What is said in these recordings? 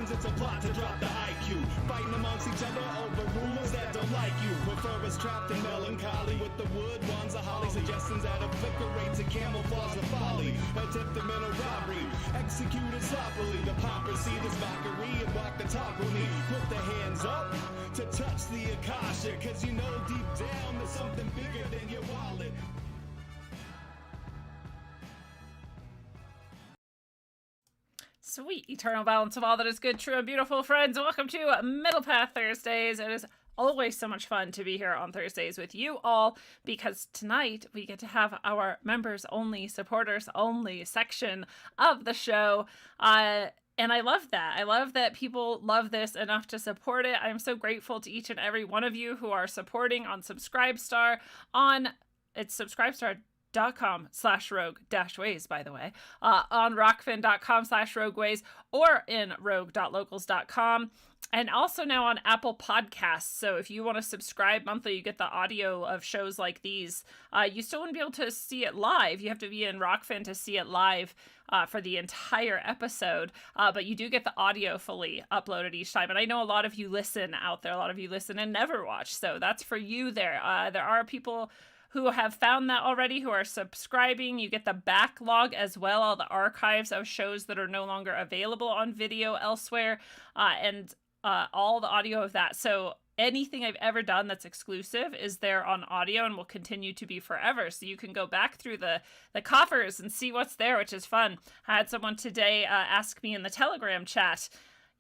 means it's a plot to drop the IQ. Fighting amongst each other over rumors that don't like you. Prefer us trapped in melancholy with the wood ones of holly. Suggestions that obliterate to camouflage the folly. Attempted mental robbery, executed sloppily. The hypocrisy, this mockery, and walk the talk with me. Put the hands up to touch the Akasha, cause you know deep down there's something bigger than your wallet. Sweet eternal balance of all that is good, true, and beautiful, friends. Welcome to Middle Path Thursdays. It is always so much fun to be here on Thursdays with you all, because tonight we get to have our members only, supporters only section of the show. And I love that. I love that people love this enough to support it. I'm so grateful to each and every one of you who are supporting on Subscribestar. It's subscribestar.com/rogue-ways, by the way, on rockfin.com/rogueways, or in rogue.locals.com, and also now on Apple Podcasts. So if you want to subscribe monthly, you get the audio of shows like these. You still wouldn't be able to see it live. You have to be in Rockfin to see it live for the entire episode, but you do get the audio fully uploaded each time. And I know a lot of you listen out there. A lot of you listen and never watch, so that's for you there. There are people who have found that already, who are subscribing. You get the backlog as well, all the archives of shows that are no longer available on video elsewhere, and all the audio of that. So anything I've ever done that's exclusive is there on audio and will continue to be forever. So you can go back through the coffers and see what's there, which is fun. I had someone today ask me in the Telegram chat,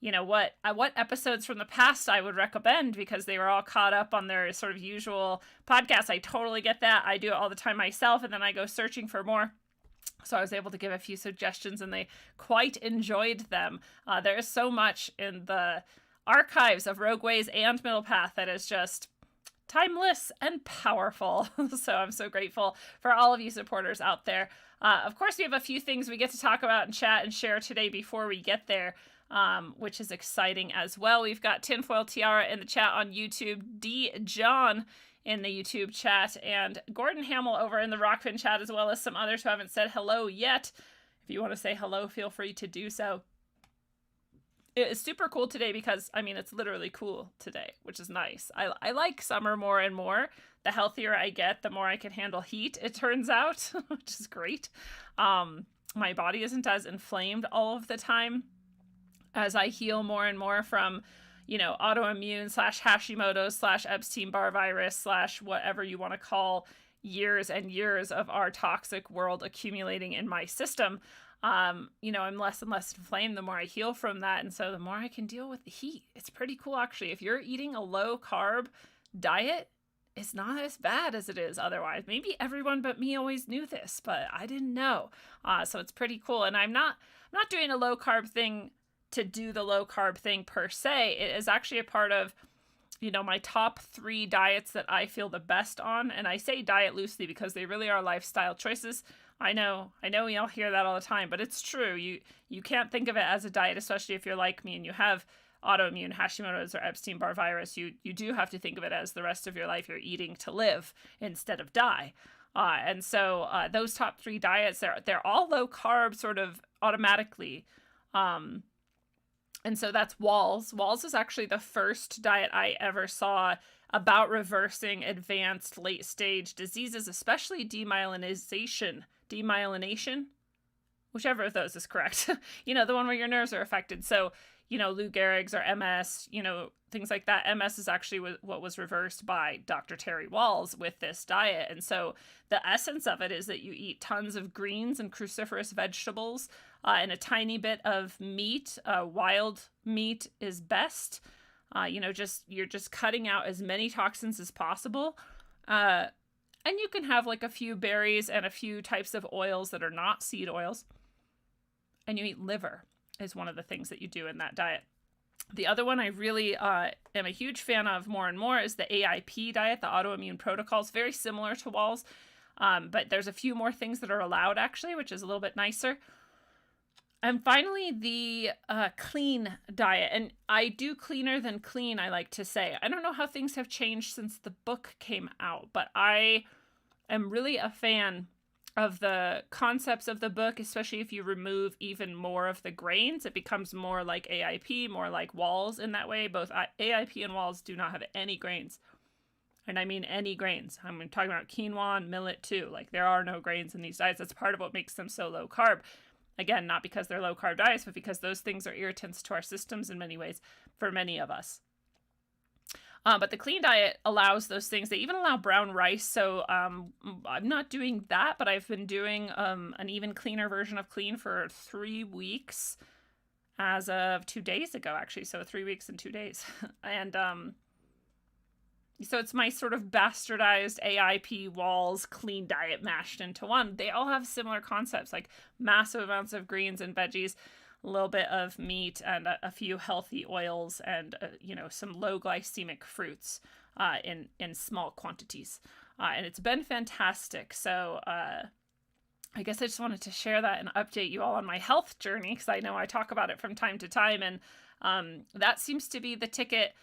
you know, what episodes from the past I would recommend, because they were all caught up on their sort of usual podcasts. I totally get that. I do it all the time myself, and then I go searching for more. So I was able to give a few suggestions, and they quite enjoyed them. There is so much in the archives of Rogue Ways and Middle Path that is just timeless and powerful. So I'm so grateful for all of you supporters out there. Of course, we have a few things we get to talk about and chat and share today before we get there, which is exciting as well. We've got Tinfoil Tiara in the chat on YouTube, D. John in the YouTube chat, and Gordon Hamill over in the Rockfin chat, as well as some others who haven't said hello yet. If you want to say hello, feel free to do so. It's super cool today because, I mean, it's literally cool today, which is nice. I like summer more and more. The healthier I get, the more I can handle heat, it turns out, which is great. My body isn't as inflamed all of the time as I heal more and more from, you know, autoimmune / Hashimoto's / Epstein-Barr virus / whatever you want to call years and years of our toxic world accumulating in my system. You know, I'm less and less inflamed the more I heal from that, and so the more I can deal with the heat. It's pretty cool, actually. If you're eating a low-carb diet, it's not as bad as it is otherwise. Maybe everyone but me always knew this, but I didn't know. So it's pretty cool, and I'm not doing a low-carb thing to do the low-carb thing per se. It is actually a part of, you know, my top 3 diets that I feel the best on, and I say diet loosely because they really are lifestyle choices. I know we all hear that all the time, but it's true. You can't think of it as a diet, especially if you're like me and you have autoimmune Hashimoto's or Epstein-Barr virus. You do have to think of it as the rest of your life you're eating to live instead of die. And so those top 3 diets, they're all low carb sort of automatically. And so that's Walls. Walls is actually the first diet I ever saw about reversing advanced late stage diseases, especially demyelination, whichever of those is correct. You know, the one where your nerves are affected. So, you know, Lou Gehrig's or MS, you know, things like that. MS is actually what was reversed by Dr. Terry Walls with this diet. And so the essence of it is that you eat tons of greens and cruciferous vegetables and a tiny bit of meat. Wild meat is best. You know, you're just cutting out as many toxins as possible. And you can have like a few berries and a few types of oils that are not seed oils. And you eat liver is one of the things that you do in that diet. The other one I really am a huge fan of more and more is the AIP diet, the autoimmune protocols, very similar to Walls. But there's a few more things that are allowed actually, which is a little bit nicer. And finally, the clean diet. And I do cleaner than clean, I like to say. I don't know how things have changed since the book came out, but I am really a fan the concepts of the book, especially if you remove even more of the grains. It becomes more like AIP, more like walls in that way. Both AIP and walls do not have any grains. And I mean any grains. I'm talking about quinoa and millet too. Like, there are no grains in these diets. That's part of what makes them so low carb. Again, not because they're low carb diets, but because those things are irritants to our systems in many ways for many of us. But the clean diet allows those things. They even allow brown rice. So I'm not doing that, but I've been doing an even cleaner version of clean for 3 weeks as of 2 days ago, actually. So 3 weeks and 2 days. And so it's my sort of bastardized AIP walls clean diet mashed into one. They all have similar concepts, like massive amounts of greens and veggies, a little bit of meat, and a few healthy oils, and some low glycemic fruits in small quantities. And it's been fantastic. So I guess I just wanted to share that and update you all on my health journey, because I know I talk about it from time to time, and that seems to be the ticket,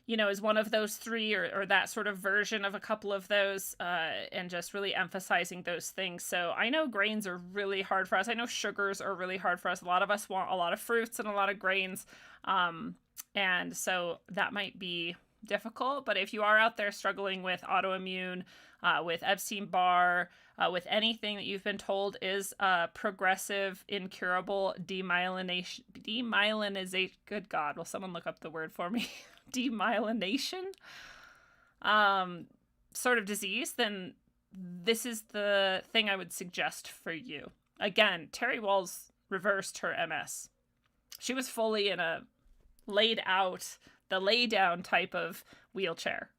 is one of those three, or that sort of version of a couple of those, and just really emphasizing those things. So I know grains are really hard for us. I know sugars are really hard for us. A lot of us want a lot of fruits and a lot of grains. And so that might be difficult. But if you are out there struggling with autoimmune, with Epstein-Barr, with anything that you've been told is progressive, incurable demyelinization, good God, will someone look up the word for me? Demyelination sort of disease, then this is the thing I would suggest for you. Again, Terry Walls reversed her MS. She was fully in a laid out, the lay down type of wheelchair,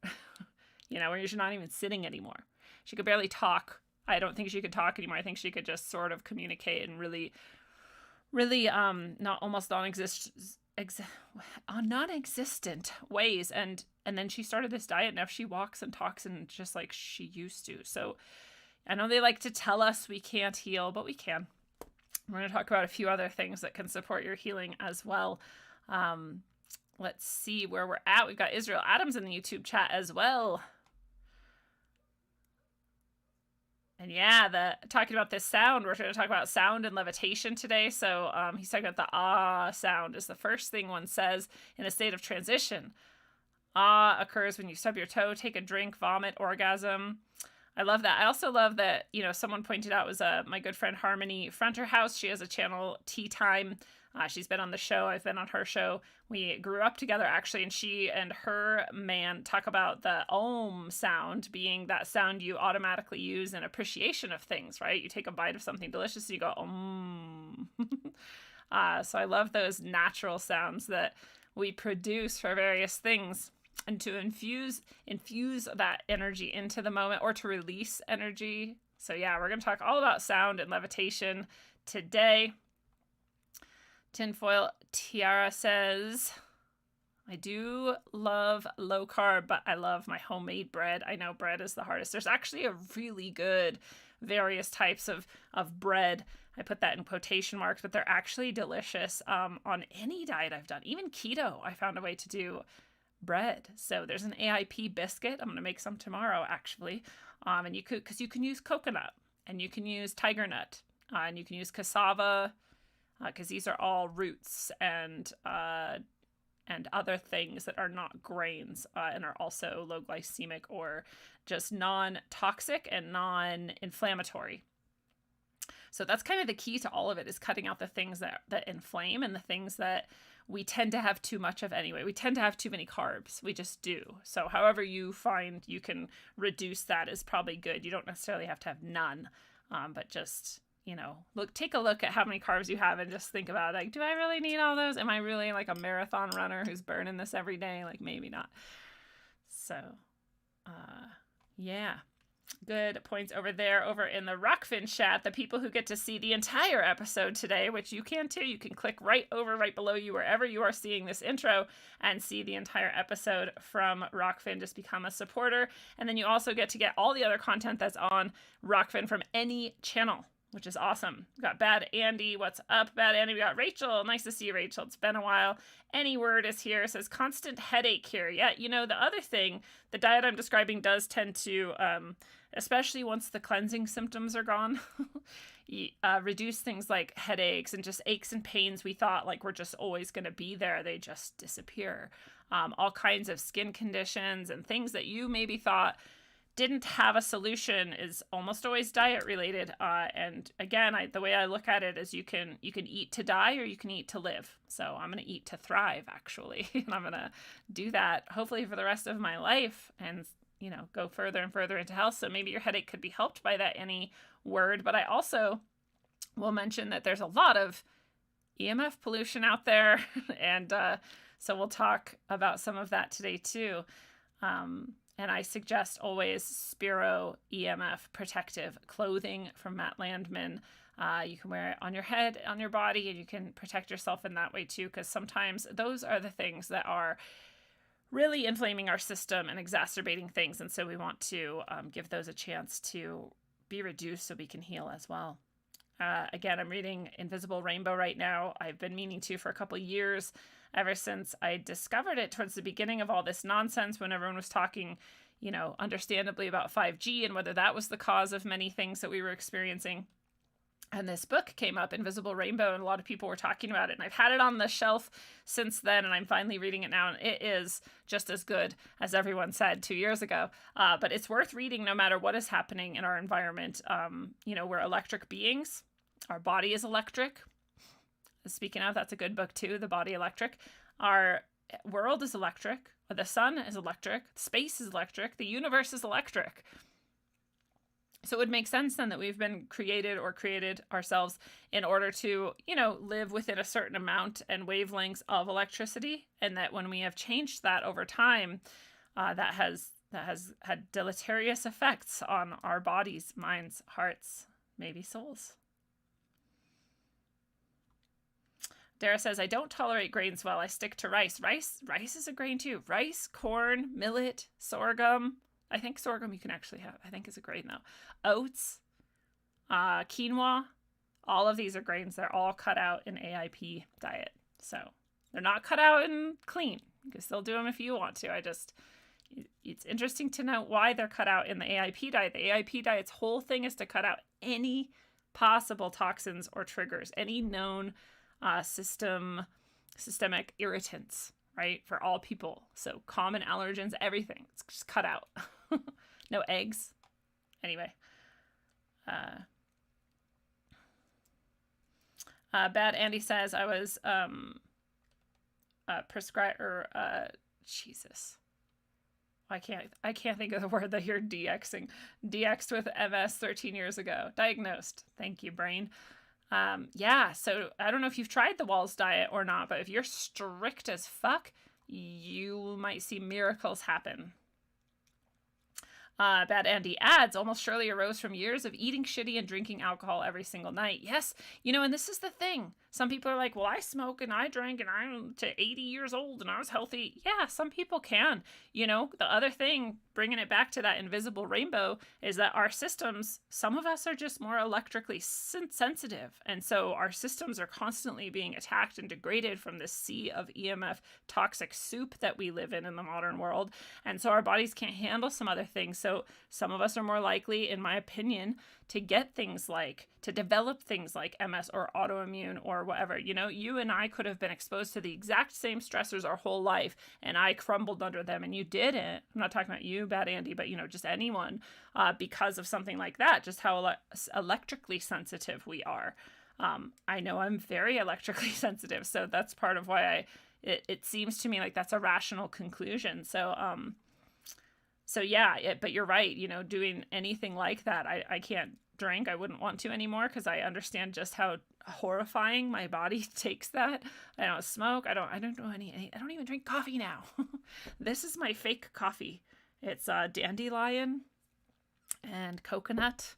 where you're not even sitting anymore. She could barely talk. I don't think she could talk anymore. I think she could just sort of communicate in really non-existent ways, and then she started this diet, and now she walks and talks and just like she used to. So I know they like to tell us we can't heal, but we can. We're going to talk about a few other things that can support your healing as well. Let's see where we're at. We've got Israel Adams in the YouTube chat as well. And yeah, talking about this sound, we're going to talk about sound and levitation today. So he's talking about the ah sound is the first thing one says in a state of transition. Ah occurs when you stub your toe, take a drink, vomit, orgasm. I love that. I also love that, someone pointed out, was my good friend Harmony Fronterhouse. She has a channel, Tea Time. She's been on the show. I've been on her show. We grew up together, actually, and she and her man talk about the Om sound being that sound you automatically use in appreciation of things, right? You take a bite of something delicious, and you go, Om. So I love those natural sounds that we produce for various things, and to infuse that energy into the moment, or to release energy. So yeah, we're going to talk all about sound and levitation today. Tinfoil Tiara says, I do love low carb, but I love my homemade bread. I know bread is the hardest. There's actually a really good various types of bread. I put that in quotation marks, but they're actually delicious on any diet I've done. Even keto, I found a way to do bread. So there's an AIP biscuit. I'm going to make some tomorrow, actually. And you can use coconut, and you can use tiger nut, and you can use cassava, because these are all roots and other things that are not grains, and are also low glycemic or just non-toxic and non-inflammatory. So that's kind of the key to all of it, is cutting out the things that inflame and the things that we tend to have too much of anyway. We tend to have too many carbs. We just do. So however you find you can reduce that is probably good. You don't necessarily have to have none, but just, take a look at how many carbs you have and just think about, like, do I really need all those? Am I really like a marathon runner who's burning this every day? Like, maybe not. So, yeah. Good points over there, over in the Rockfin chat. The people who get to see the entire episode today, which you can too. You can click right below you, wherever you are seeing this intro, and see the entire episode from Rockfin. Just become a supporter. And then you also get to get all the other content that's on Rockfin from any channel. which is awesome. We got Bad Andy. What's up, Bad Andy? We got Rachel. Nice to see you, Rachel. It's been a while. Any Word is here. It says constant headache here. Yeah, you know, the other thing, the diet I'm describing does tend to, especially once the cleansing symptoms are gone, reduce things like headaches and just aches and pains we thought like were just always going to be there. They just disappear. All kinds of skin conditions and things that you maybe thought didn't have a solution is almost always diet related. And again, the way I look at it is you can eat to die or you can eat to live. So I'm going to eat to thrive, actually. And I'm going to do that hopefully for the rest of my life and, you know, go further and further into health. So maybe your headache could be helped by that Any Word. But I also will mention that there's a lot of EMF pollution out there. And so we'll talk about some of that today too. And I suggest always Spiro EMF protective clothing from Matt Landman. You can wear it on your head, on your body, and you can protect yourself in that way too, because sometimes those are the things that are really inflaming our system and exacerbating things. And so we want to give those a chance to be reduced so we can heal as well. Again, I'm reading Invisible Rainbow right now. I've been meaning to for a couple years, ever since I discovered it towards the beginning of all this nonsense when everyone was talking, you know, understandably about 5G and whether that was the cause of many things that we were experiencing. And this book came up, Invisible Rainbow, and a lot of people were talking about it. And I've had it on the shelf since then, and I'm finally reading it now. And it is just as good as everyone said 2 years ago. But it's worth reading no matter what is happening in our environment. You know, we're electric beings. Our body is electric. Speaking of, that's a good book too, The Body Electric. Our world is electric. The sun is electric. Space is electric. The universe is electric. So it would make sense then that we've been created ourselves in order to, you know, live within a certain amount and wavelengths of electricity. And that when we have changed that over time, that has had deleterious effects on our bodies, minds, hearts, maybe souls. Dara says, I don't tolerate grains well. I stick to rice. Rice is a grain too. Rice, corn, millet, sorghum. I think sorghum you can actually have. I think is a grain though. Oats, quinoa. All of these are grains. They're all cut out in Aip diet. So they're not cut out in clean. You can still do them if you want to. It's interesting to know why they're cut out in the Aip diet. The Aip diet's whole thing is to cut out any possible toxins or triggers, any known systemic irritants, right? For all people. So common allergens, everything. It's just cut out. No eggs. Anyway. Bad Andy says I was prescribed or Jesus. I can't think of the word that you're DXing. DXed with MS 13 years ago. Diagnosed. Thank you, brain. Yeah, so I don't know if you've tried the Walls diet or not, but if you're strict as fuck, you might see miracles happen. Bad Andy adds, almost surely arose from years of eating shitty and drinking alcohol every single night. Yes, you know, and this is the thing. Some people are like, well, I smoke and I drink and I'm to 80 years old and I was healthy. Yeah, some people can. You know, the other thing, bringing it back to that invisible rainbow, is that our systems, some of us are just more electrically sensitive. And so our systems are constantly being attacked and degraded from this sea of EMF toxic soup that we live in the modern world. And so our bodies can't handle some other things. So some of us are more likely, in my opinion, to develop things like MS or autoimmune or whatever. You know, you and I could have been exposed to the exact same stressors our whole life, and I crumbled under them, and you didn't. I'm not talking about you, Bad Andy, but, you know, just anyone, because of something like that, just how electrically sensitive we are. I know I'm very electrically sensitive, so that's part of why it seems to me like that's a rational conclusion. So yeah, but you're right. You know, doing anything like that, I can't drink. I wouldn't want to anymore because I understand just how horrifying my body takes that. I don't smoke. I don't do any. I don't even drink coffee now. This is my fake coffee. It's dandelion and coconut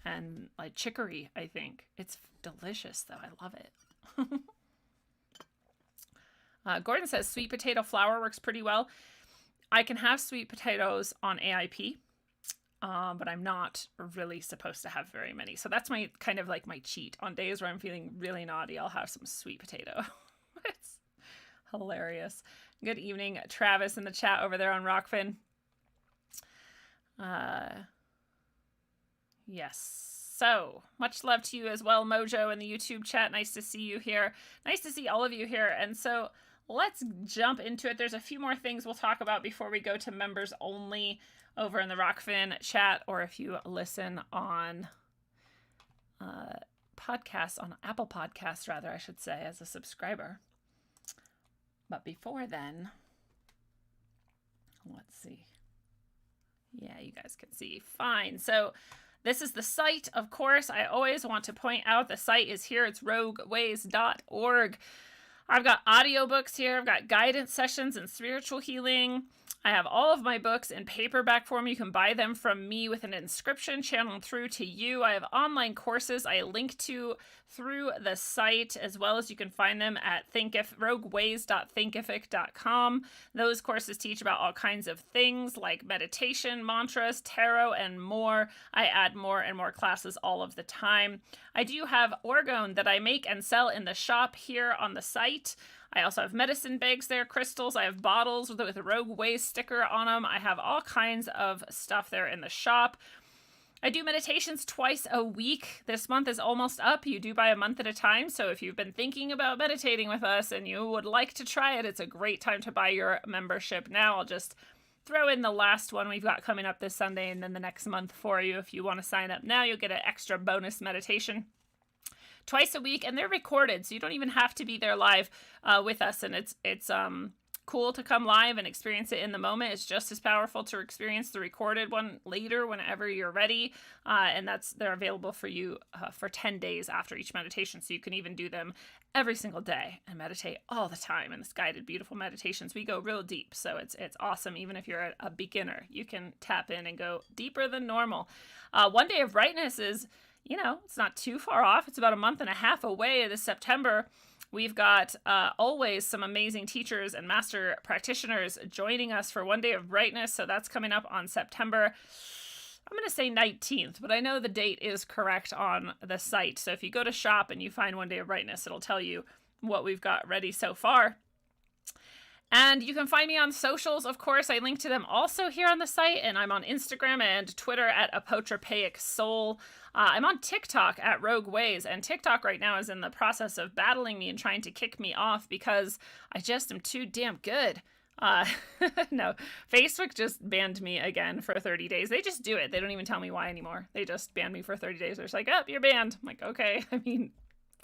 and like chicory. I think it's delicious though. I love it. Gordon says sweet potato flour works pretty well. I can have sweet potatoes on AIP. but I'm not really supposed to have very many. So that's my kind of like my cheat. On days where I'm feeling really naughty, I'll have some sweet potato. It's hilarious. Good evening, Travis, in the chat over there on Rockfin. Yes. So much love to you as well, Mojo, in the YouTube chat. Nice to see you here. Nice to see all of you here. And so let's jump into it. There's a few more things we'll talk about before we go to members only over in the Rockfin chat, or if you listen on podcasts, on Apple Podcasts, rather, I should say, as a subscriber. But before then, let's see. Yeah, you guys can see. Fine. So this is the site, of course. I always want to point out the site is here. It's rogueways.org. I've got audiobooks here. I've got guidance sessions and spiritual healing. I have all of my books in paperback form. You can buy them from me with an inscription channeled through to you. I have online courses I link to through the site, as well as you can find them at rogueways.thinkific.com. Those courses teach about all kinds of things like meditation, mantras, tarot, and more. I add more and more classes all of the time. I do have orgone that I make and sell in the shop here on the site. I also have medicine bags there, crystals. I have bottles with a Rogue Ways sticker on them. I have all kinds of stuff there in the shop. I do meditations twice a week. This month is almost up. You do buy a month at a time. So if you've been thinking about meditating with us and you would like to try it, it's a great time to buy your membership now. I'll just throw in the last one we've got coming up this Sunday and then the next month for you. If you want to sign up now, you'll get an extra bonus meditation twice a week, and they're recorded, so you don't even have to be there live with us. And it's cool to come live and experience it in the moment. It's just as powerful to experience the recorded one later whenever you're ready. And they're available for you for 10 days after each meditation, so you can even do them every single day and meditate all the time. And this guided, beautiful meditations, we go real deep, so it's awesome. Even if you're a beginner, you can tap in and go deeper than normal. One Day of Brightness is, it's not too far off. It's about a month and a half away this September. We've got always some amazing teachers and master practitioners joining us for One Day of Brightness. So that's coming up on September, I'm going to say 19th, but I know the date is correct on the site. So if you go to shop and you find One Day of Brightness, it'll tell you what we've got ready so far. And you can find me on socials, of course. I link to them also here on the site, and I'm on Instagram and Twitter at Apotropaic Soul. I'm on TikTok at Rogue Ways, and TikTok right now is in the process of battling me and trying to kick me off because I just am too damn good. No, Facebook just banned me again for 30 days. They just do it. They don't even tell me why anymore. They just banned me for 30 days. They're just like, oh, you're banned. I'm like, okay, I mean,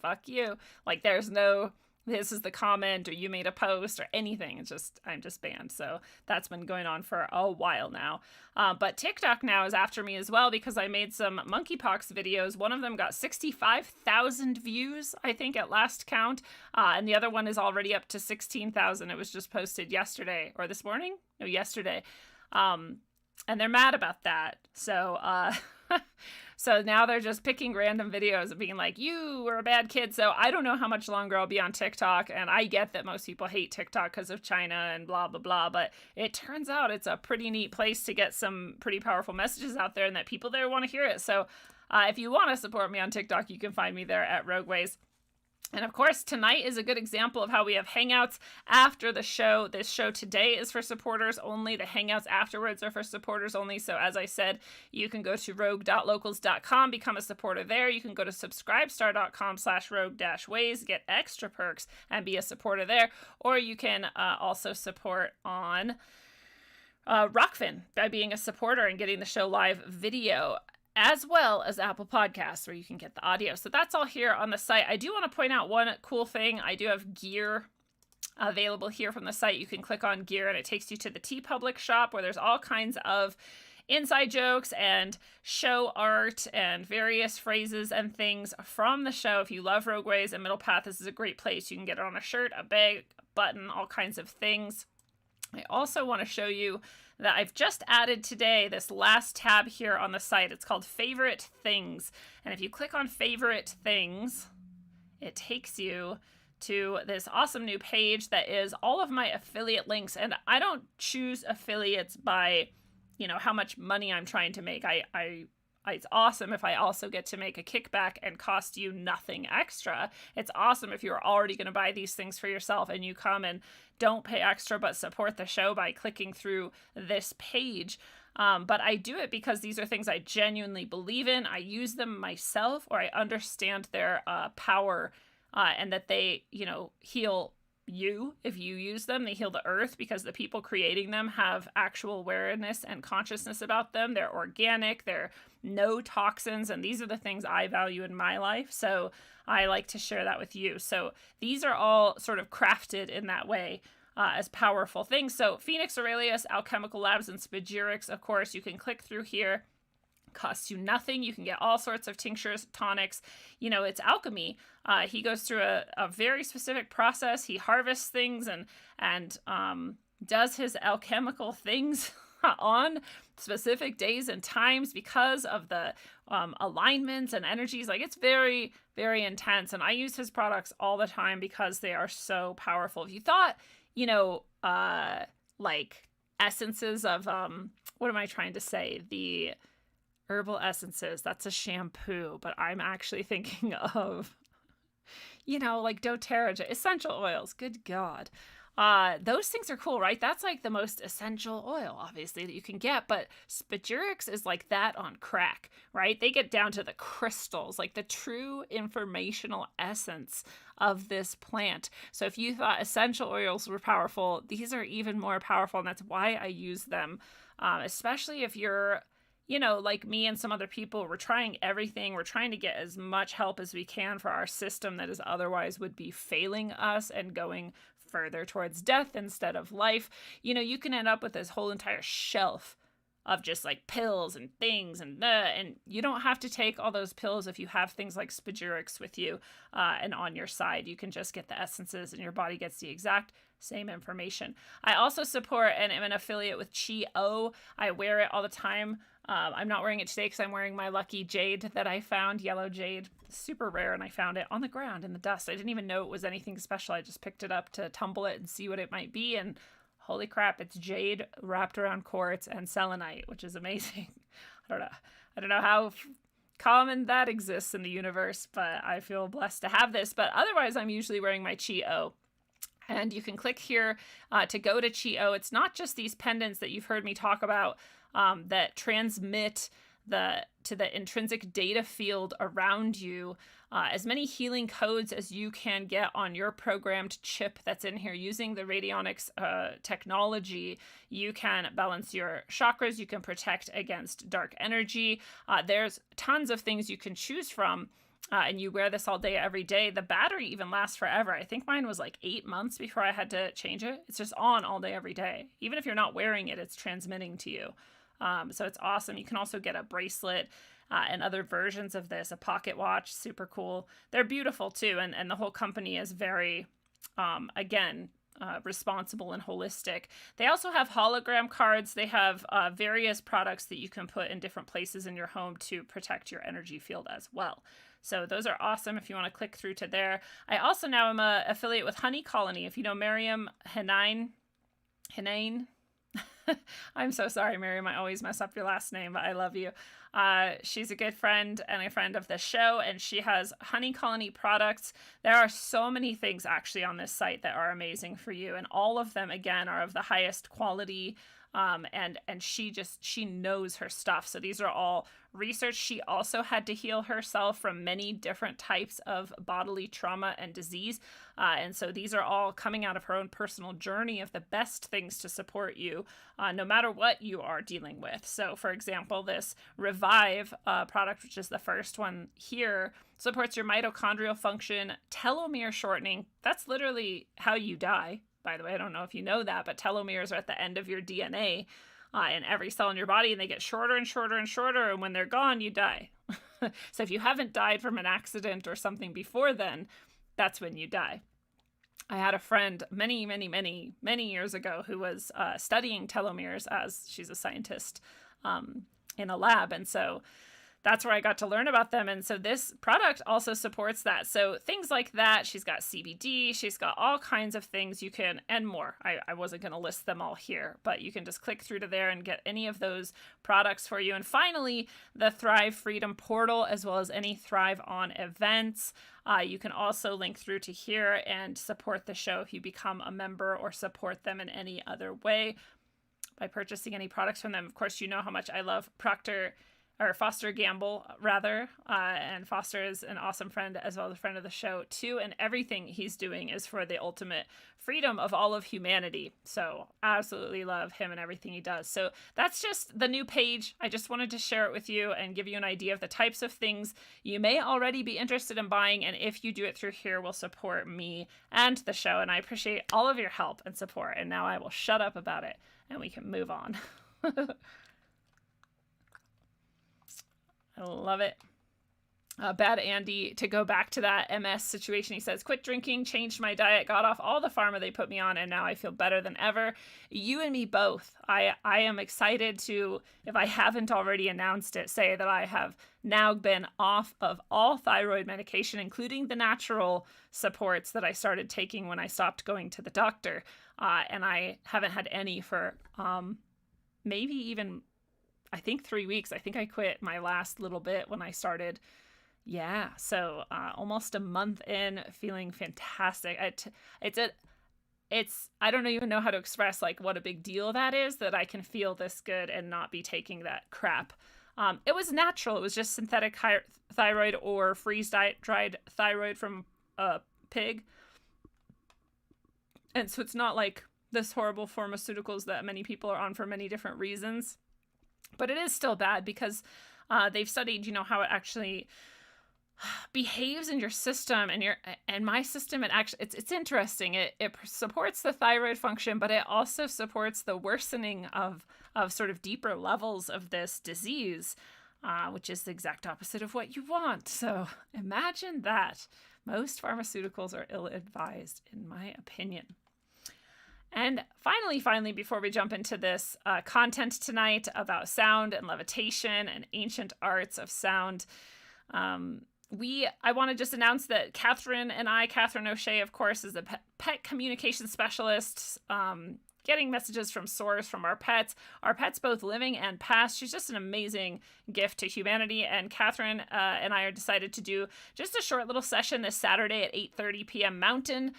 fuck you. Like, there's no, this is the comment, or you made a post, or anything. It's just, I'm just banned. So that's been going on for a while now. But TikTok now is after me as well because I made some monkeypox videos. One of them got 65,000 views, I think, at last count. And the other one is already up to 16,000. It was just posted yesterday, or this morning? No, yesterday. And they're mad about that. So, so now they're just picking random videos and being like, you were a bad kid. So I don't know how much longer I'll be on TikTok. And I get that most people hate TikTok because of China and blah, blah, blah. But it turns out it's a pretty neat place to get some pretty powerful messages out there and that people there want to hear it. So if you want to support me on TikTok, you can find me there at Rogue Ways. And of course, tonight is a good example of how we have hangouts after the show. This show today is for supporters only. The hangouts afterwards are for supporters only. So as I said, you can go to rogue.locals.com, become a supporter there. You can go to subscribestar.com/rogue-ways, get extra perks and be a supporter there. Or you can also support on Rockfin by being a supporter and getting the show live video, as well as Apple Podcasts, where you can get the audio. So that's all here on the site. I do want to point out one cool thing. I do have gear available here from the site. You can click on gear and it takes you to the TeePublic shop, where there's all kinds of inside jokes and show art and various phrases and things from the show. If you love Rogue Ways and Middle Path, this is a great place. You can get it on a shirt, a bag, a button, all kinds of things. I also want to show you that I've just added today this last tab here on the site. It's called Favorite Things. And if you click on Favorite Things, it takes you to this awesome new page that is all of my affiliate links. And I don't choose affiliates by how much money I'm trying to make. It's awesome if I also get to make a kickback and cost you nothing extra. It's awesome if you're already going to buy these things for yourself and you come and don't pay extra but support the show by clicking through this page. But I do it because these are things I genuinely believe in. I use them myself, or I understand their power, and that they, heal you if you use them. They heal the earth because the people creating them have actual awareness and consciousness about them. They're organic, they're no toxins, and these are the things I value in my life. So I like to share that with you. So these are all sort of crafted in that way. As powerful things. So Phoenix Aurelius, Alchemical Labs, and Spagyrics, of course, you can click through here. Costs you nothing. You can get all sorts of tinctures, tonics. It's alchemy. He goes through a very specific process. He harvests things and does his alchemical things on specific days and times because of the alignments and energies. Like, it's very, very intense. And I use his products all the time because they are so powerful. If you thought, like essences of, what am I trying to say? The herbal essences, that's a shampoo, but I'm actually thinking of, like doTERRA, essential oils. Good God. Those things are cool, right? That's like the most essential oil, obviously, that you can get, but Spagyrics is like that on crack, right? They get down to the crystals, like the true informational essence of this plant. So if you thought essential oils were powerful, these are even more powerful, and that's why I use them, especially if you're, like me and some other people. We're trying everything. We're trying to get as much help as we can for our system that is otherwise would be failing us and going further towards death instead of life. You can end up with this whole entire shelf of just like pills and things and you don't have to take all those pills if you have things like Spagyrics with you and on your side. You can just get the essences and your body gets the exact same information. I also support and am an affiliate with Chi-O. I wear it all the time. I'm not wearing it today because I'm wearing my lucky jade that I found, yellow jade, super rare, and I found it on the ground in the dust. I didn't even know it was anything special. I just picked it up to tumble it and see what it might be, and holy crap, it's jade wrapped around quartz and selenite, which is amazing. I don't know how common that exists in the universe, but I feel blessed to have this. But otherwise, I'm usually wearing my Chi-O. And you can click here to go to Chi-O. It's not just these pendants that you've heard me talk about that transmit to the intrinsic data field around you, as many healing codes as you can get on your programmed chip that's in here. Using the radionics technology, you can balance your chakras, you can protect against dark energy. There's tons of things you can choose from. And you wear this all day, every day. The battery even lasts forever. I think mine was like 8 months before I had to change it. It's just on all day, every day. Even if you're not wearing it, it's transmitting to you. So it's awesome. You can also get a bracelet and other versions of this, a pocket watch, super cool. They're beautiful too. And the whole company is very, responsible and holistic. They also have hologram cards. They have various products that you can put in different places in your home to protect your energy field as well. So those are awesome if you want to click through to there. I also now am an affiliate with Honey Colony. If you know Miriam Hinaine. I'm so sorry, Miriam. I always mess up your last name, but I love you. She's a good friend and a friend of the show, and she has Honey Colony products. There are so many things actually on this site that are amazing for you, and all of them, again, are of the highest quality. And she knows her stuff. So these are all research. She also had to heal herself from many different types of bodily trauma and disease. And so these are all coming out of her own personal journey of the best things to support you, no matter what you are dealing with. So for example, this Revive product, which is the first one here, supports your mitochondrial function, telomere shortening. That's literally how you die. By the way, I don't know if you know that, but telomeres are at the end of your DNA in every cell in your body, and they get shorter and shorter and shorter, and when they're gone, you die. So if you haven't died from an accident or something before then, that's when you die. I had a friend many years ago who was studying telomeres, as she's a scientist in a lab, and so that's where I got to learn about them. And so this product also supports that. So things like that, she's got CBD, she's got all kinds of things you can, and more. I wasn't going to list them all here, but you can just click through to there and get any of those products for you. And finally, the Thrive Freedom portal, as well as any Thrive On events. You can also link through to here and support the show if you become a member or support them in any other way by purchasing any products from them. Of course, you know how much I love Foster Gamble, rather. And Foster is an awesome friend as well as a friend of the show, too. And everything he's doing is for the ultimate freedom of all of humanity. So absolutely love him and everything he does. So that's just the new page. I just wanted to share it with you and give you an idea of the types of things you may already be interested in buying. And if you do it through here, will support me and the show. And I appreciate all of your help and support. And now I will shut up about it and we can move on. I love it. Bad Andy, to go back to that MS situation, he says, quit drinking, changed my diet, got off all the pharma they put me on, and now I feel better than ever. You and me both. I am excited to, if I haven't already announced it, say that I have now been off of all thyroid medication, including the natural supports that I started taking when I stopped going to the doctor. And I haven't had any for maybe even, I think 3 weeks. I think I quit my last little bit when I started. Yeah, so almost a month in, feeling fantastic. I don't even know how to express like what a big deal that is, that I can feel this good and not be taking that crap. It was natural. It was just synthetic thyroid or freeze-dried thyroid from a pig. And so it's not like this horrible pharmaceuticals that many people are on for many different reasons. But it is still bad because they've studied, how it actually behaves in your system and my system. It's interesting. It supports the thyroid function, but it also supports the worsening of sort of deeper levels of this disease, which is the exact opposite of what you want. So imagine that. Most pharmaceuticals are ill-advised, in my opinion. And finally, before we jump into this content tonight about sound and levitation and ancient arts of sound, I want to just announce that Catherine O'Shea, of course, is a pet communication specialist, getting messages from source from our pets both living and past. She's just an amazing gift to humanity. And Catherine and I are decided to do just a short little session this Saturday at 8:30 p.m. Mountain.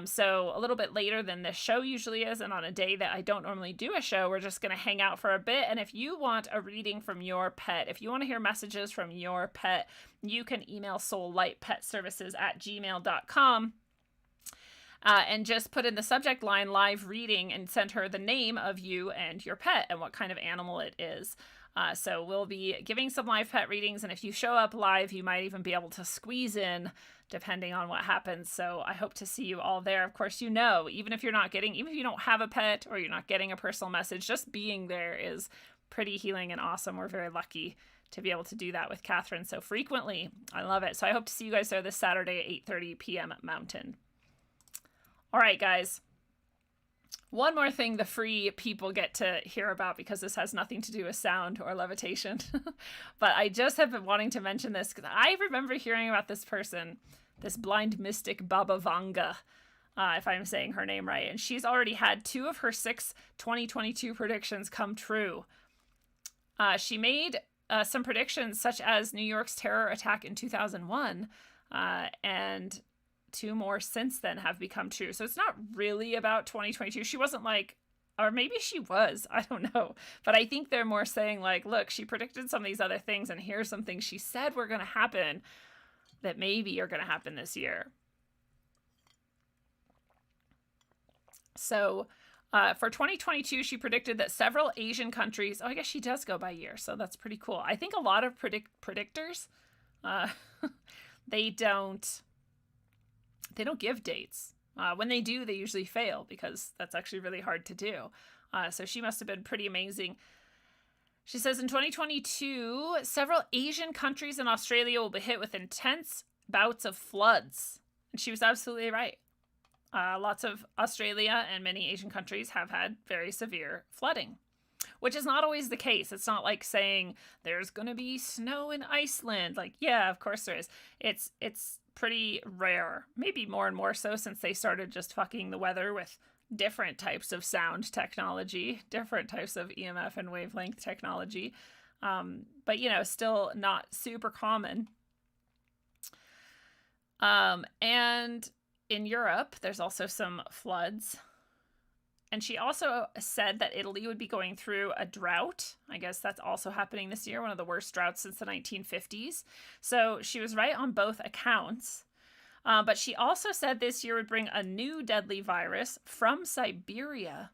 So a little bit later than this show usually is. And on a day that I don't normally do a show, we're just going to hang out for a bit. And if you want a reading from your pet, if you want to hear messages from your pet, you can email soullightpetservices@gmail.com. And just put in the subject line live reading and send her the name of you and your pet and what kind of animal it is. So we'll be giving some live pet readings. And if you show up live, you might even be able to squeeze in depending on what happens. So I hope to see you all there. Of course, even if you don't have a pet or you're not getting a personal message, just being there is pretty healing and awesome. We're very lucky to be able to do that with Catherine so frequently. I love it. So I hope to see you guys there this Saturday at 8:30 p.m. at Mountain. All right, guys. One more thing the free people get to hear about, because this has nothing to do with sound or levitation. But I just have been wanting to mention this because I remember hearing about this person, this blind mystic Baba Vanga, if I'm saying her name right. And she's already had 2 of her 6 2022 predictions come true. She made some predictions such as New York's terror attack in 2001, and 2 more since then have become true. So it's not really about 2022. She wasn't like, or maybe she was, I don't know. But I think they're more saying like, look, she predicted some of these other things, and here's some things she said were going to happen that maybe are going to happen this year. So for 2022, she predicted that several Asian countries, I guess she does go by year, so that's pretty cool. I think a lot of predictors, they don't give dates. When they do, they usually fail because that's actually really hard to do. So she must have been pretty amazing. She says in 2022, several Asian countries and Australia will be hit with intense bouts of floods. And she was absolutely right. Lots of Australia and many Asian countries have had very severe flooding. which is not always the case. It's not like saying there's going to be snow in Iceland. Like, yeah, of course there is. It's pretty rare, maybe more and more so since they started just fucking the weather with different types of sound technology, different types of EMF and wavelength technology. But, you know, still not super common. And in Europe, there's also some floods. And she also said that Italy would be going through a drought. I guess that's also happening this year, one of the worst droughts since the 1950s. So she was right on both accounts. But she also said this year would bring a new deadly virus from Siberia,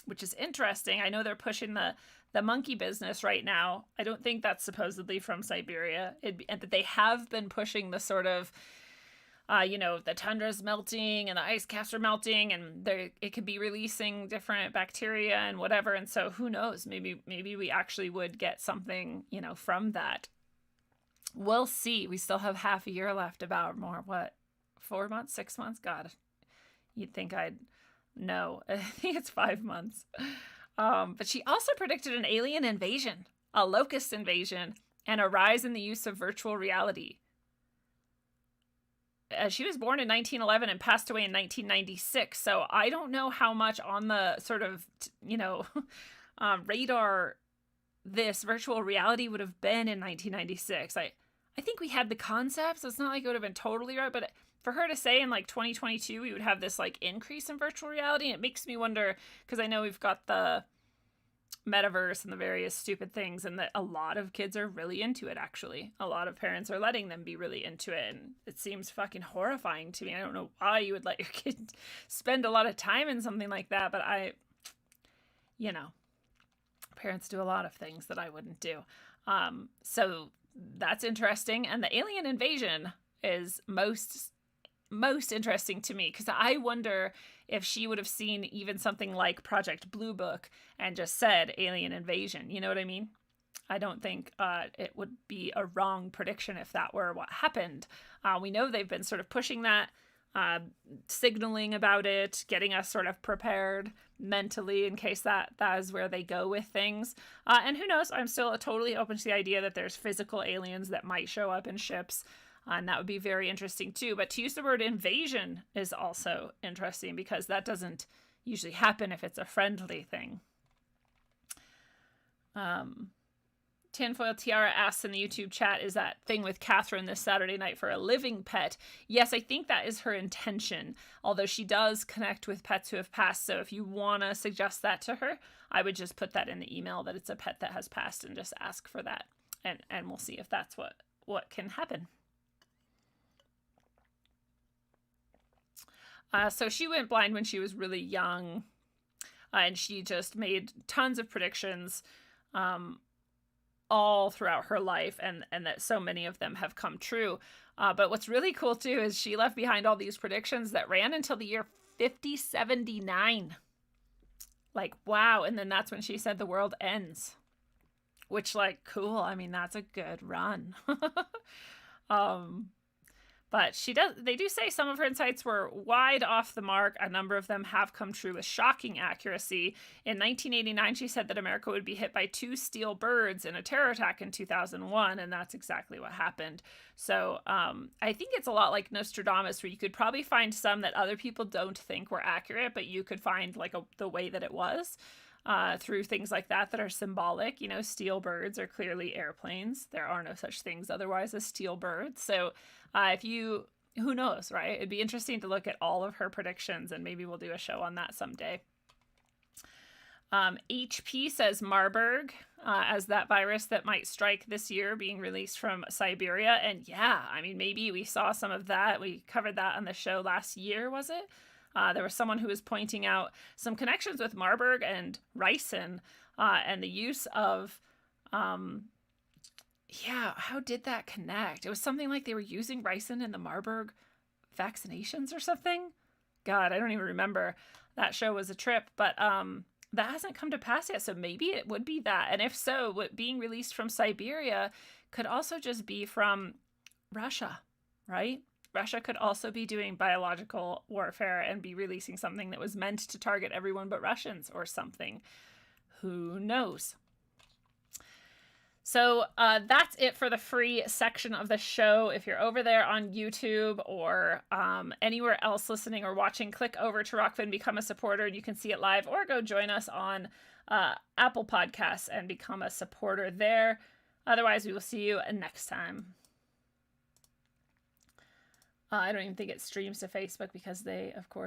which is interesting. I know they're pushing the monkey business right now. I don't think that's supposedly from Siberia. And that they have been pushing the sort of, the tundra's melting and the ice caps are melting, and it could be releasing different bacteria and whatever. And so who knows? Maybe we actually would get something, from that. We'll see. We still have half a year left. About 4 months, 6 months? God, you'd think I'd know. I think it's 5 months. But she also predicted an alien invasion, a locust invasion, and a rise in the use of virtual reality. She was born in 1911 and passed away in 1996. So I don't know how much on the sort of, radar this virtual reality would have been in 1996. I think we had the concept, so it's not like it would have been totally right. But for her to say in like 2022, we would have this like increase in virtual reality, it makes me wonder, because I know we've got the metaverse and the various stupid things, and that a lot of kids are really into it. Actually, a lot of parents are letting them be really into it, and it seems fucking horrifying to me. I don't know why you would let your kid spend a lot of time in something like that, but parents do a lot of things that I wouldn't do. So that's interesting. And the alien invasion is most interesting to me, because I wonder if she would have seen even something like Project Blue Book and just said alien invasion. You know what I mean? I don't think it would be a wrong prediction if that were what happened. We know they've been sort of pushing that, signaling about it, getting us sort of prepared mentally in case that is where they go with things. And who knows? I'm still totally open to the idea that there's physical aliens that might show up in ships. And that would be very interesting too. But to use the word invasion is also interesting, because that doesn't usually happen if it's a friendly thing. Tinfoil Tiara asks in the YouTube chat, is that thing with Catherine this Saturday night for a living pet? Yes, I think that is her intention, although she does connect with pets who have passed. So if you want to suggest that to her, I would just put that in the email that it's a pet that has passed and just ask for that. And we'll see if that's what can happen. So she went blind when she was really young, and she just made tons of predictions all throughout her life, and that so many of them have come true. But what's really cool too is she left behind all these predictions that ran until the year 5079. Like, wow. And then that's when she said the world ends, which, like, cool. I mean, that's a good run. But they do say some of her insights were wide off the mark. A number of them have come true with shocking accuracy. In 1989, she said that America would be hit by 2 steel birds in a terror attack in 2001, and that's exactly what happened. So I think it's a lot like Nostradamus, where you could probably find some that other people don't think were accurate, but you could find like the way that it was. Through things like that are symbolic. Steel birds are clearly airplanes. There are no such things otherwise as steel birds. So who knows, right? It'd be interesting to look at all of her predictions, and maybe we'll do a show on that someday. HP says Marburg as that virus that might strike this year, being released from Siberia. And yeah, I mean, maybe we saw some of that. We covered that on the show last year, was it? There was someone who was pointing out some connections with Marburg and ricin, and the use of, how did that connect? It was something like they were using ricin in the Marburg vaccinations or something. God, I don't even remember. That show was a trip, but that hasn't come to pass yet. So maybe it would be that. And if so, what being released from Siberia could also just be from Russia, right? Russia could also be doing biological warfare and be releasing something that was meant to target everyone but Russians or something. Who knows? So that's it for the free section of the show. If you're over there on YouTube or anywhere else listening or watching, click over to Rockfin, become a supporter, and you can see it live, or go join us on Apple Podcasts and become a supporter there. Otherwise, we will see you next time. I don't even think it streams to Facebook because they, of course,